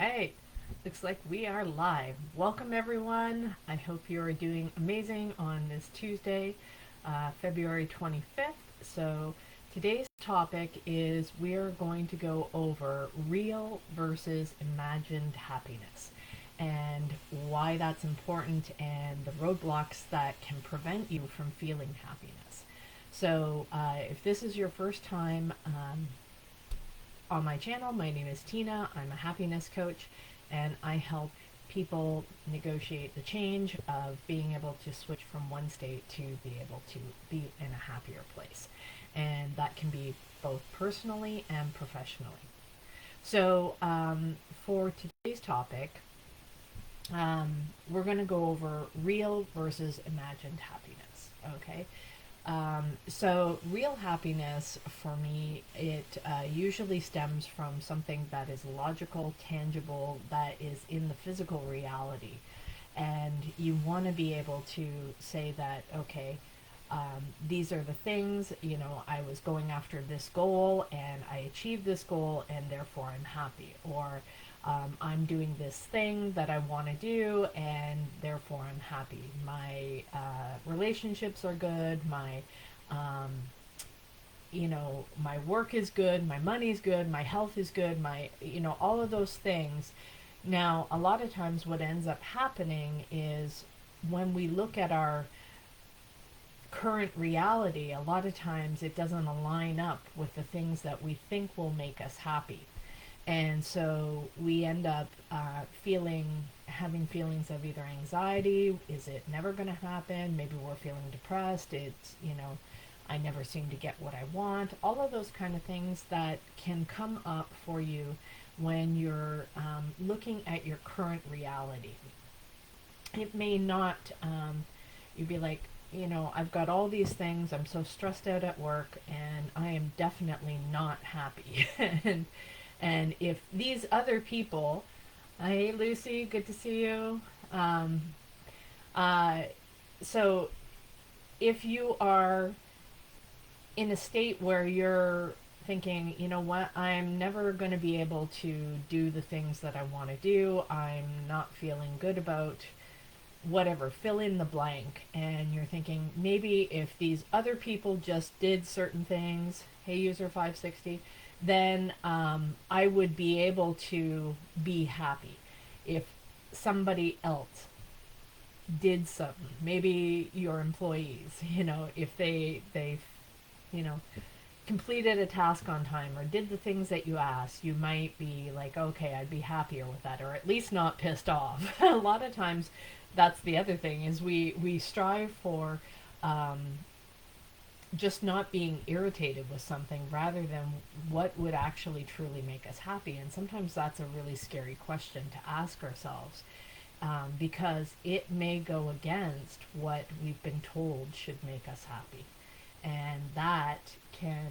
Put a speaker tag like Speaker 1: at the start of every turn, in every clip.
Speaker 1: right, looks like we are live. Welcome, everyone. I hope you are doing amazing on this Tuesday, February 25th. So, today's topic is we are going to go over real versus imagined happiness and why that's important and the roadblocks that can prevent you from feeling happiness. So, if this is your first time on my channel, my name is Tina. I'm a happiness coach, and I help people negotiate the change of being able to switch from one state to be able to be in a happier place. And that can be both personally and professionally. So, for today's topic, we're going to go over real versus imagined happiness. Okay. So real happiness for me, it usually stems from something that is logical, tangible, that is in the physical reality. And you want to be able to say that, okay, these are the things, I was going after this goal and I achieved this goal and therefore I'm happy. Or I'm doing this thing that I want to do and therefore I'm happy. My relationships are good. Um, my work is good. My money's good. My health is good. All of those things. Now, a lot of times what ends up happening is when we look at our current reality, a lot of times it doesn't align up with the things that we think will make us happy. And so we end up having feelings of either anxiety. Is it never going to happen? Maybe we're feeling depressed. I never seem to get what I want. All of those kind of things that can come up for you when you're looking at your current reality. It may not, you'd be like, I've got all these things. I'm so stressed out at work and I am definitely not happy. And if these other people, hey Lucy, good to see you. Um, uh, so if you are in a state where you're thinking, you know what, I'm never going to be able to do the things that I want to do, I'm not feeling good about whatever, fill in the blank, and you're thinking maybe if these other people just did certain things, hey user 560, then I would be able to be happy. If somebody else did something, maybe your employees, if they you know completed a task on time or did the things that you asked, you might be like, okay, I'd be happier with that, or at least not pissed off. A lot of times that's the other thing, is we strive for just not being irritated with something rather than what would actually truly make us happy. And sometimes that's a really scary question to ask ourselves, because it may go against what we've been told should make us happy. And that can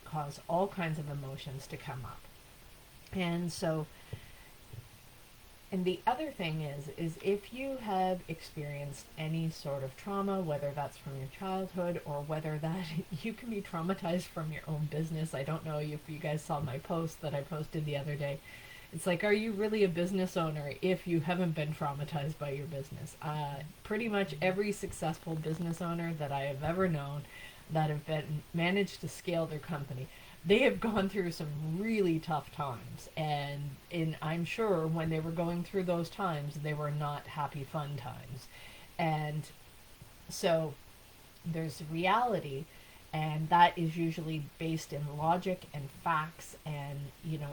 Speaker 1: cause all kinds of emotions to come up. And so, and the other thing is if you have experienced any sort of trauma, whether that's from your childhood or whether that you can be traumatized from your own business. I don't know if you guys saw my post that I posted the other day. It's like, are you really a business owner if you haven't been traumatized by your business? Pretty much every successful business owner that I have ever known that have been managed to scale their company, they have gone through some really tough times, and I'm sure when they were going through those times, they were not happy, fun times. And so there's reality, and that is usually based in logic and facts, and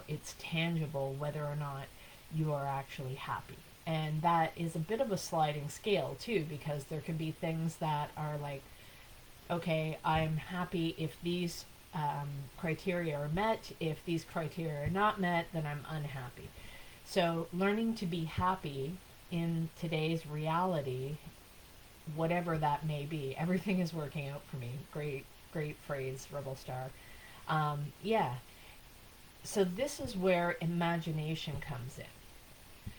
Speaker 1: it's tangible whether or not you are actually happy. And that is a bit of a sliding scale too, because there can be things that are like, okay, I'm happy if these criteria are met. If these criteria are not met, then I'm unhappy. So learning to be happy in today's reality, whatever that may be, everything is working out for me. Great phrase, Rebel Star. Yeah. So this is where imagination comes in.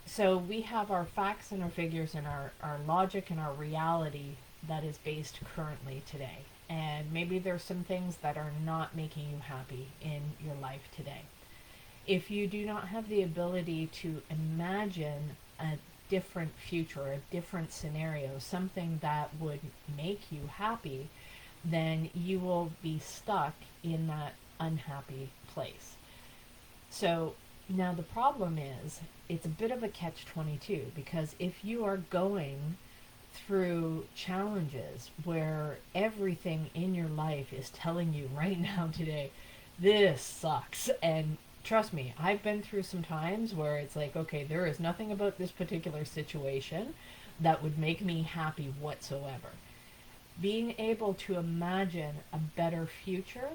Speaker 1: So we have our facts and our figures and our logic and our reality that is based currently today. And maybe there's some things that are not making you happy in your life today. if you do not have the ability to imagine a different future, a different scenario, something that would make you happy, then you will be stuck in that unhappy place. So now the problem is it's a bit of a catch 22, because if you are going through challenges where everything in your life is telling you right now today, this sucks. And trust me, I've been through some times where it's like, okay, there is nothing about this particular situation that would make me happy whatsoever. Being able to imagine a better future,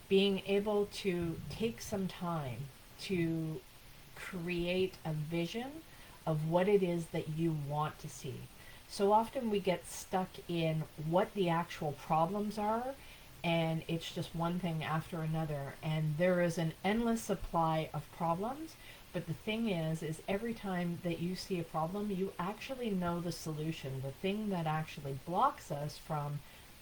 Speaker 1: being able to take some time to create a vision of what it is that you want to see. So often we get stuck in what the actual problems are, and it's just one thing after another, and there is an endless supply of problems. But the thing is every time that you see a problem, you actually know the solution. The thing that actually blocks us from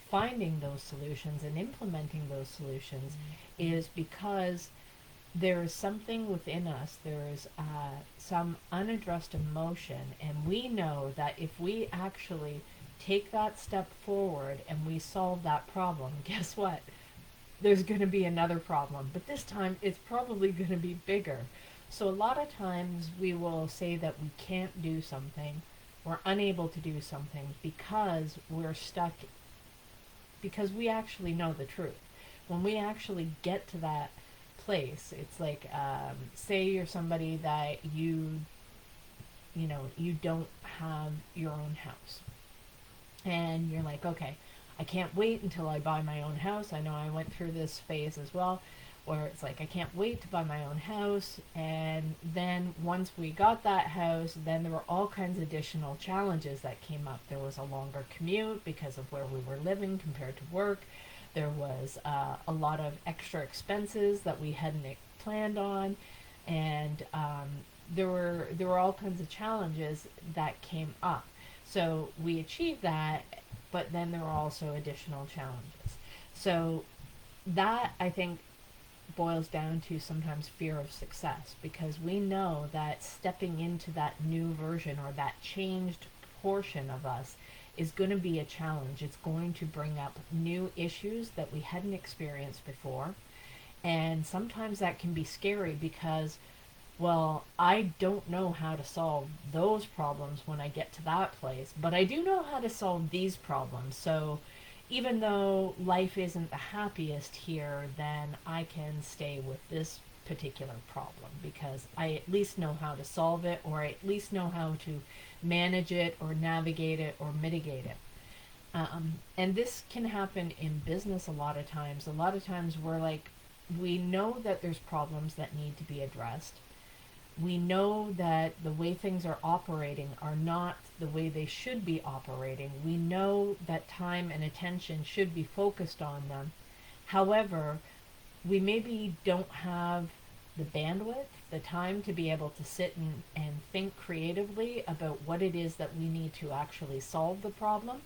Speaker 1: finding those solutions and implementing those solutions is because there is something within us, there is some unaddressed emotion, and we know that if we actually take that step forward and we solve that problem, guess what? There's going to be another problem, but this time it's probably going to be bigger. So a lot of times we will say that we can't do something, we're unable to do something because we're stuck, because we actually know the truth. When we actually get to that place, it's like, say you're somebody that you don't have your own house, and you're like, okay, I can't wait until I buy my own house. I know I went through this phase as well, where it's like, I can't wait to buy my own house. And then once we got that house, then there were all kinds of additional challenges that came up. There was a longer commute because of where we were living compared to work. There was a lot of extra expenses that we hadn't planned on, and there were all kinds of challenges that came up. So we achieved that, but then there were also additional challenges. So that, I think, boils down to sometimes fear of success, because we know that stepping into that new version or that changed portion of us is going to be a challenge. It's going to bring up new issues that we hadn't experienced before. And sometimes that can be scary because, well, I don't know how to solve those problems when I get to that place, but I do know how to solve these problems. So even though life isn't the happiest here, then I can stay with this particular problem because I at least know how to solve it, or I at least know how to manage it or navigate it or mitigate it. And this can happen in business a lot of times. A lot of times we're like, we know that there's problems that need to be addressed. We know that the way things are operating are not the way they should be operating. We know that time and attention should be focused on them. However, we maybe don't have the bandwidth, the time to be able to sit and think creatively about what it is that we need to actually solve the problem.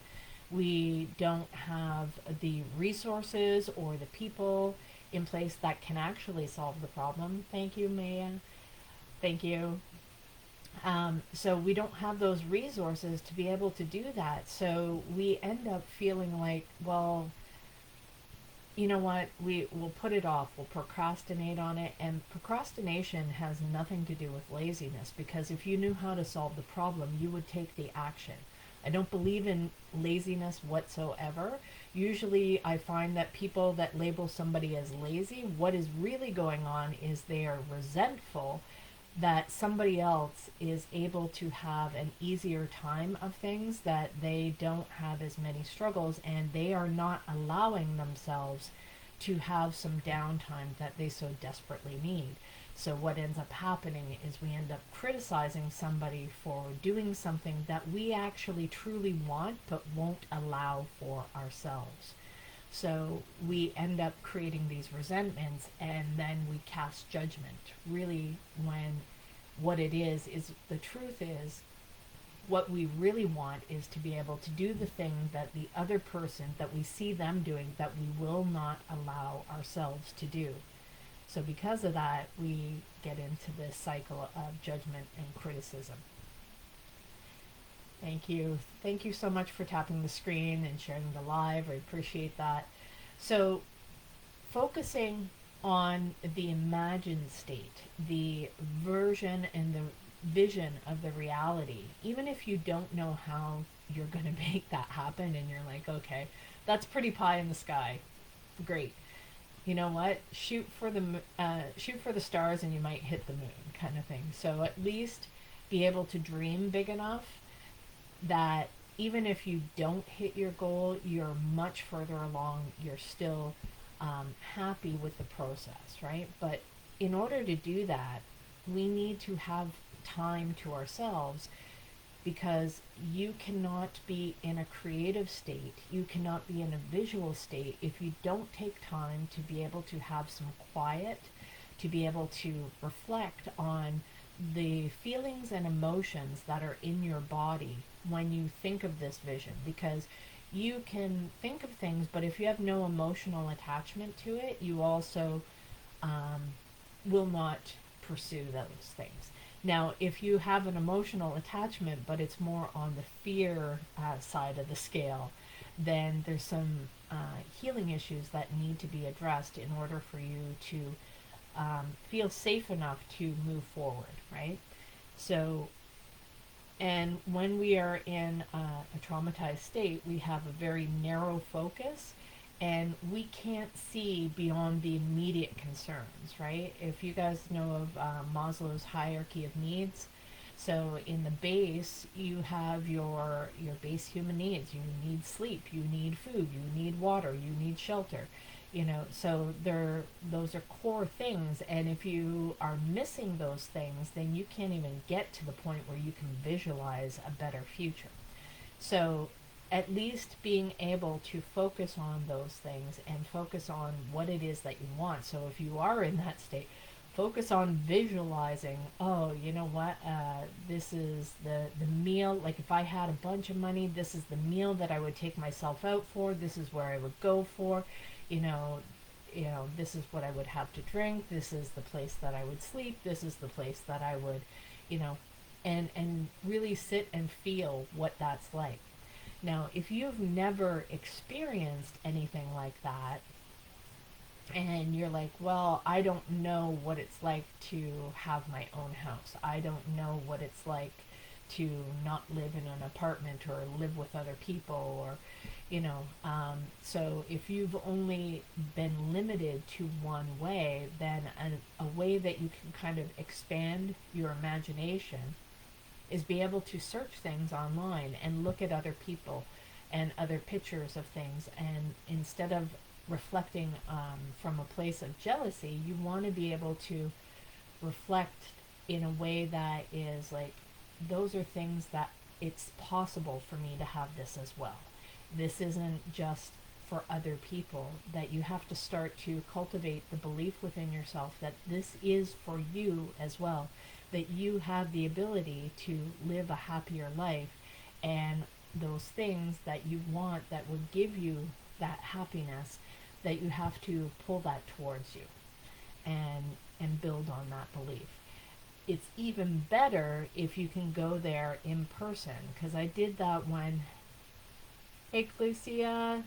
Speaker 1: We don't have the resources or the people in place that can actually solve the problem. Thank you, Maya. Thank you. So we don't have those resources to be able to do that. So we end up feeling like, well, you know what, we'll put it off, we'll procrastinate on it. And procrastination has nothing to do with laziness, because if you knew how to solve the problem, you would take the action. I don't believe in laziness whatsoever. Usually I find that people that label somebody as lazy, what is really going on is they are resentful that somebody else is able to have an easier time of things, that they don't have as many struggles, and they are not allowing themselves to have some downtime that they so desperately need. So what ends up happening is we end up criticizing somebody for doing something that we actually truly want but won't allow for ourselves. So we end up creating these resentments, and then we cast judgment. Really, when what it is the truth is, what we really want is to be able to do the thing that the other person, that we see them doing, that we will not allow ourselves to do. So because of that, we get into this cycle of judgment and criticism. Thank you. Thank you so much for tapping the screen and sharing the live. I appreciate that. So, focusing on the imagined state, the version and the vision of the reality, even if you don't know how you're going to make that happen and you're like, okay, that's pretty pie in the sky. Great. You know what? Shoot for the stars and you might hit the moon, kind of thing. So at least be able to dream big enough that even if you don't hit your goal, you're much further along. You're still happy with the process, right? But in order to do that, we need to have time to ourselves, because you cannot be in a creative state, you cannot be in a visual state if you don't take time to be able to have some quiet, to be able to reflect on the feelings and emotions that are in your body when you think of this vision. Because you can think of things, but if you have no emotional attachment to it, you also will not pursue those things. Now, if you have an emotional attachment, but it's more on the fear side of the scale, then there's some healing issues that need to be addressed in order for you to feel safe enough to move forward, right? So, and when we are in a traumatized state, we have a very narrow focus, and we can't see beyond the immediate concerns, right? If you guys know of Maslow's hierarchy of needs, so in the base, you have your base human needs. You need sleep, you need food, you need water, you need shelter. You know, so those are core things, and if you are missing those things, then you can't even get to the point where you can visualize a better future. So at least being able to focus on those things and focus on what it is that you want. So if you are in that state, focus on visualizing, oh, you know what, this is the meal. Like if I had a bunch of money, this is the meal that I would take myself out for. This is where I would go for, you know, this is what I would have to drink. This is the place that I would sleep. This is the place that I would, you know, and really sit and feel what that's like. Now, if you've never experienced anything like that, and you're like, well, I don't know what it's like to have my own house. I don't know what it's like to not live in an apartment or live with other people, or, you know, so if you've only been limited to one way, then a way that you can kind of expand your imagination is be able to search things online and look at other people and other pictures of things, and instead of reflecting from a place of jealousy, you want to be able to reflect in a way that is like, those are things that it's possible for me to have this as well. This isn't just for other people, that you have to start to cultivate the belief within yourself that this is for you as well, that you have the ability to live a happier life, and those things that you want that would give you that happiness, that you have to pull that towards you and build on that belief. It's even better if you can go there in person, because I did that when, hey Lucia,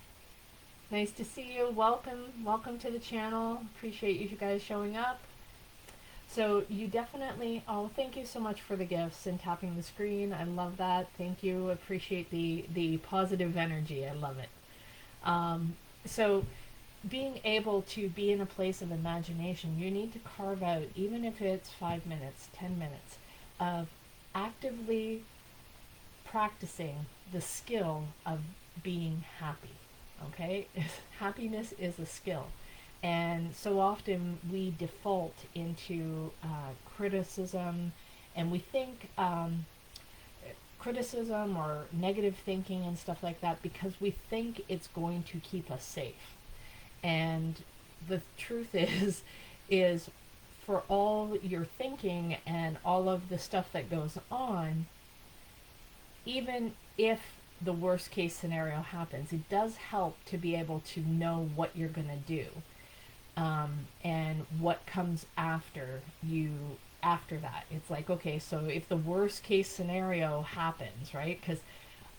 Speaker 1: nice to see you. Welcome to the channel. Appreciate you guys showing up. So you definitely, oh, thank you so much for the gifts and tapping the screen. I love that. Thank you. Appreciate the positive energy. I love it. So being able to be in a place of imagination, you need to carve out, even if it's 5 minutes, 10 minutes, of actively practicing the skill of being happy. Okay? Happiness is a skill. And so often we default into criticism, and we think criticism or negative thinking and stuff like that because we think it's going to keep us safe. And the truth is for all your thinking and all of the stuff that goes on, even if the worst case scenario happens, it does help to be able to know what you're going to do. and what comes after that. It's like, okay, so if the worst case scenario happens, right? Because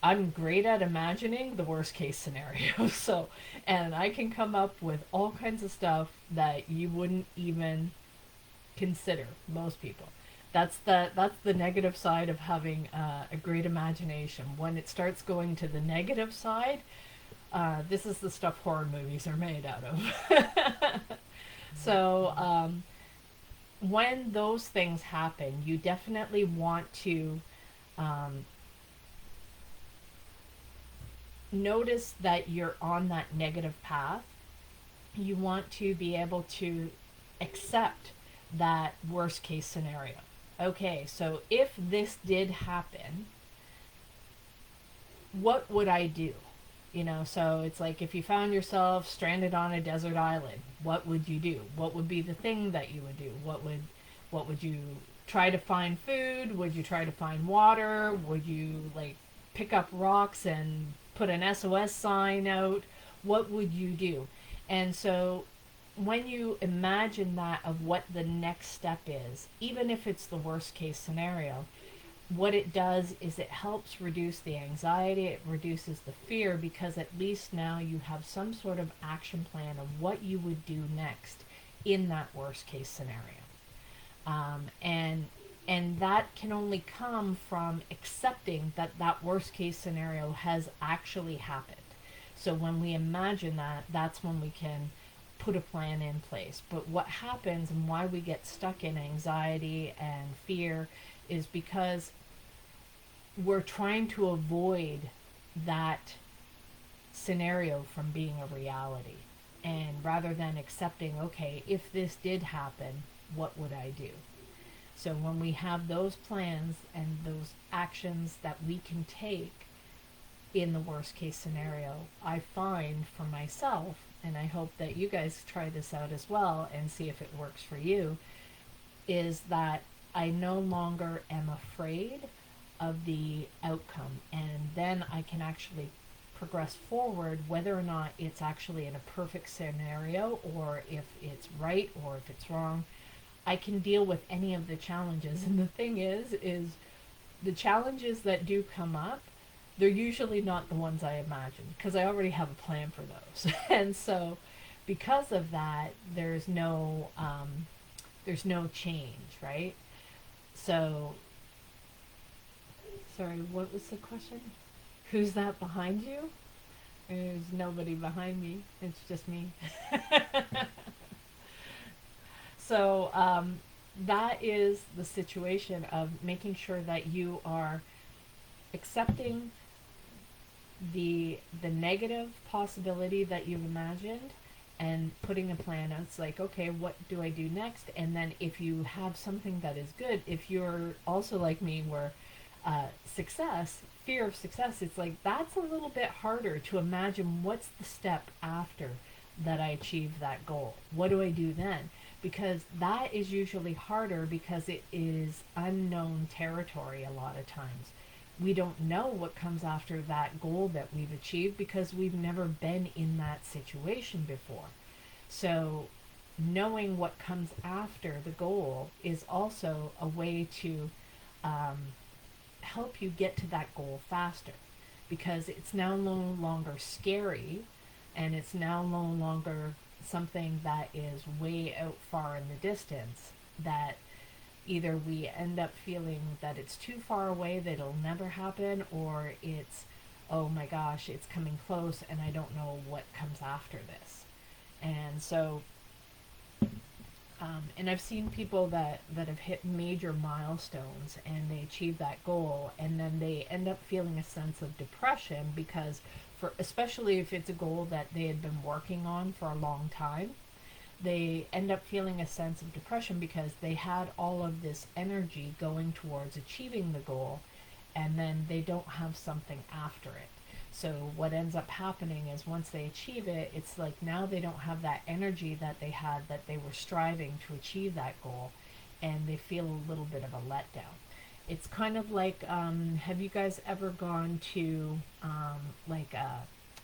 Speaker 1: I'm great at imagining the worst case scenario. So, and I can come up with all kinds of stuff that you wouldn't even consider, most people. That's the negative side of having a great imagination. When it starts going to the negative side, this is the stuff horror movies are made out of. So when those things happen, you definitely want to um, notice that you're on that negative path. You want to be able to accept that worst case scenario. Okay, so if this did happen, what would I do? So it's like if you found yourself stranded on a desert island, what would you do? What would be the thing that you would do? What would you try to find food? Would you try to find water? Would you like pick up rocks and put an SOS sign out? What would you do? And so when you imagine that of what the next step is, even if it's the worst case scenario, what it does is it helps reduce the anxiety, it reduces the fear, because at least now you have some sort of action plan of what you would do next in that worst case scenario. And that can only come from accepting that that worst case scenario has actually happened. So when we imagine that, that's when we can put a plan in place. But what happens and why we get stuck in anxiety and fear is because we're trying to avoid that scenario from being a reality. And rather than accepting, okay, if this did happen, what would I do? So when we have those plans and those actions that we can take in the worst case scenario, I find for myself, and I hope that you guys try this out as well and see if it works for you, is that I no longer am afraid of the outcome, and then I can actually progress forward whether or not it's actually in a perfect scenario or if it's right or if it's wrong. I can deal with any of the challenges. And the thing is the challenges that do come up, they're usually not the ones I imagined because I already have a plan for those. And so because of that, there's no change, right? So sorry, what was the question? Who's that behind you? There's nobody behind me. It's just me. So that is the situation of making sure that you are accepting the negative possibility that you've imagined and putting a plan out. It's like, okay, what do I do next? And then if you have something that is good, if you're also like me where fear of success, it's like that's a little bit harder to imagine what's the step after that I achieve that goal. What do I do then? Because that is usually harder because it is unknown territory a lot of times. We don't know what comes after that goal that we've achieved because we've never been in that situation before. So knowing what comes after the goal is also a way to um, help you get to that goal faster because it's now no longer scary and it's now no longer something that is way out far in the distance that either we end up feeling that it's too far away that it'll never happen or it's oh my gosh it's coming close and I don't know what comes after this. And so and I've seen people that have hit major milestones and they achieve that goal and then they end up feeling a sense of depression because for especially if it's a goal that they had been working on for a long time, they end up feeling a sense of depression because they had all of this energy going towards achieving the goal and then they don't have something after it. So what ends up happening is once they achieve it, it's like now they don't have that energy that they had that they were striving to achieve that goal and they feel a little bit of a letdown. It's kind of like, have you guys ever gone to like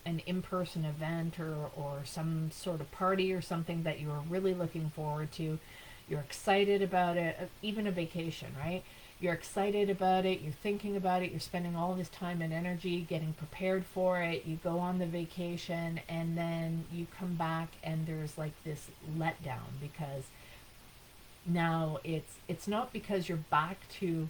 Speaker 1: an in-person event or some sort of party or something that you're really looking forward to. You're excited about it, even a vacation, right? You're excited about it, you're thinking about it, you're spending all this time and energy getting prepared for it. You go on the vacation and then you come back and there's like this letdown because now it's not because you're back to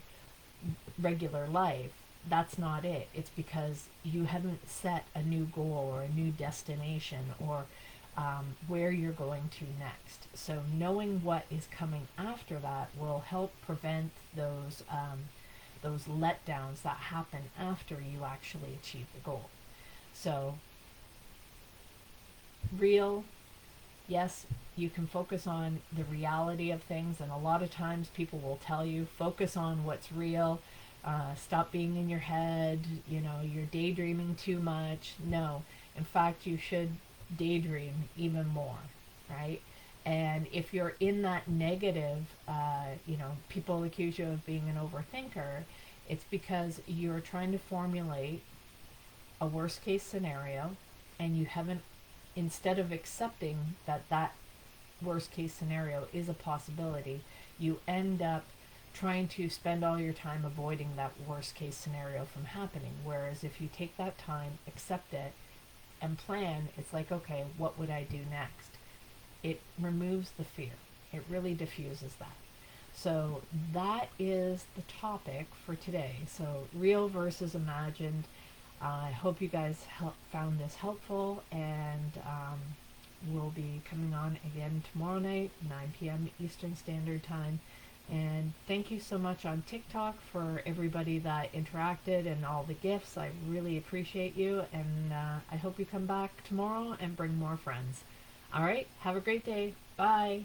Speaker 1: regular life. That's not it. It's because you haven't set a new goal or a new destination or where you're going to next. So knowing what is coming after that will help prevent those letdowns that happen after you actually achieve the goal. So real, yes, you can focus on the reality of things, and a lot of times people will tell you focus on what's real. Stop being in your head. You're daydreaming too much. No, in fact, you should daydream even more, right? And if you're in that negative, people accuse you of being an overthinker. It's because you're trying to formulate a worst case scenario, and you haven't, instead of accepting that worst case scenario is a possibility, you end up trying to spend all your time avoiding that worst case scenario from happening. Whereas if you take that time, accept it, and plan, it's like, okay, what would I do next? It removes the fear. It really diffuses that. So that is the topic for today. So real versus imagined. I hope you guys found this helpful, and we'll be coming on again tomorrow night, 9 p.m. Eastern Standard Time. And thank you so much on TikTok for everybody that interacted and all the gifts. I really appreciate you, and I hope you come back tomorrow and bring more friends. All right, have a great day. Bye.